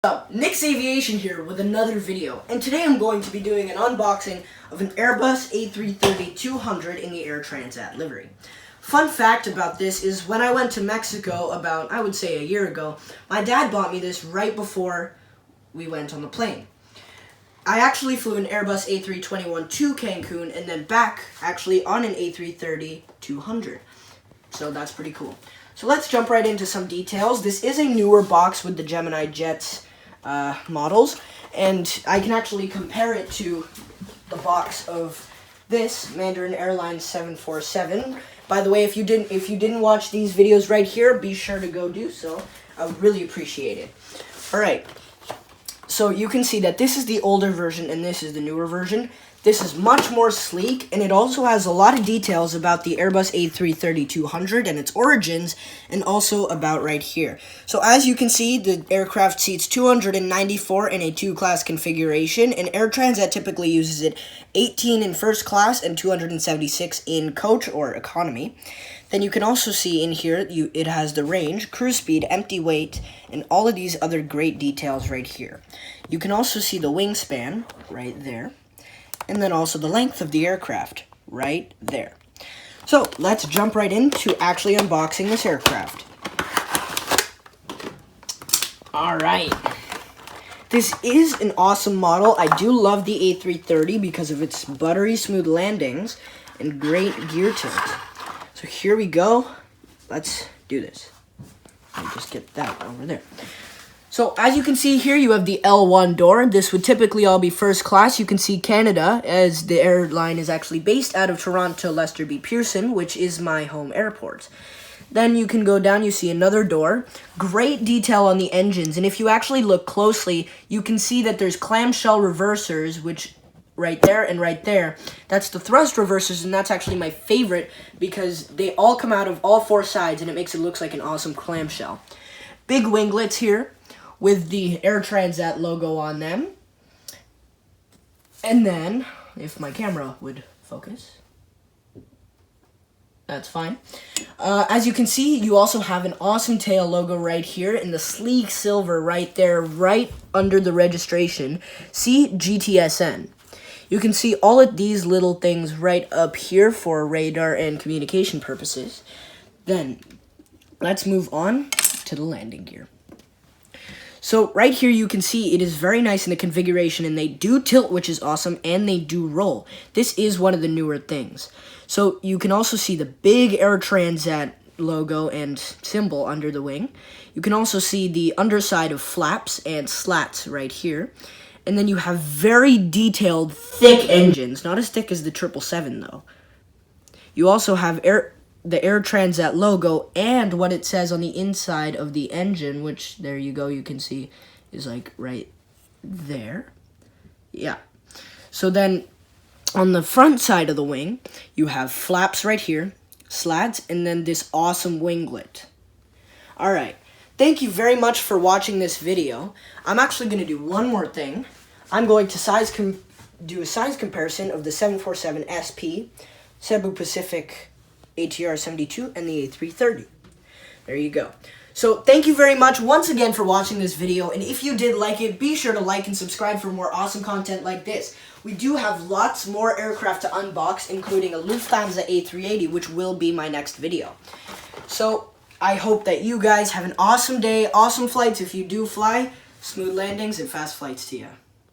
What's up? Nick's Aviation here with another video, and today I'm going to be doing an unboxing of an Airbus A330-200 in the Air Transat livery. Fun fact about this is when I went to Mexico about, I would say a year ago, my dad bought me this right before we went on the plane. I actually flew an Airbus A321 to Cancun and then back actually on an A330-200. So that's pretty cool. So let's jump right into some details. This is a newer box with the Gemini Jets models, and I can actually compare it to the box of this Mandarin Airlines 747. By the way, if you didn't watch these videos right here, be sure to go do so. I would really appreciate it. All right. So you can see that this is the older version and this is the newer version. This is much more sleek, and it also has a lot of details about the Airbus A330-200 and its origins, and also about right here. So as you can see, the aircraft seats 294 in a 2-class configuration, and Air Transat typically uses it 18 in first class and 276 in coach or economy. Then you can also see in here, it has the range, cruise speed, empty weight, and all of these other great details right here. You can also see the wingspan right there. And then also the length of the aircraft, right there. So, let's jump right into actually unboxing this aircraft. Alright. This is an awesome model. I do love the A330 because of its buttery smooth landings and great gear tilt. So here we go. Let's do this. Let me just get that over there. So, as you can see here, you have the L1 door. This would typically all be first class. You can see Canada, as the airline is actually based out of Toronto, Lester B. Pearson, which is my home airport. Then you can go down, you see another door. Great detail on the engines, and if you actually look closely, you can see that there's clamshell reversers, which right there and right there. That's the thrust reversers, and that's actually my favorite because they all come out of all four sides, and it makes it look like an awesome clamshell. Big winglets here with the Air Transat logo on them. And then, if my camera would focus, that's fine. As you can see, you also have an awesome tail logo right here in the sleek silver right there, right under the registration. See GTSN. You can see all of these little things right up here for radar and communication purposes. Then, let's move on to the landing gear. So right here you can see it is very nice in the configuration, and they do tilt, which is awesome, and they do roll. This is one of the newer things. So you can also see the big Air Transat logo and symbol under the wing. You can also see the underside of flaps and slats right here. And then you have very detailed, thick engines. Not as thick as the 777 though. You also have the Air Transat logo and what it says on the inside of the engine, which there you go, you can see is like right there. Yeah. So then on the front side of the wing, you have flaps right here, slats, and then this awesome winglet. Alright, thank you very much for watching this video. I'm actually going to do one more thing. I'm going to do a size comparison of the 747 SP, Cebu Pacific ATR 72, and the A330. There you go. So thank you very much once again for watching this video, and if you did like it, be sure to like and subscribe for more awesome content like this. We do have lots more aircraft to unbox, including a Lufthansa A380, which will be my next video. So I hope that you guys have an awesome day, awesome flights if you do fly, smooth landings, and fast flights to you.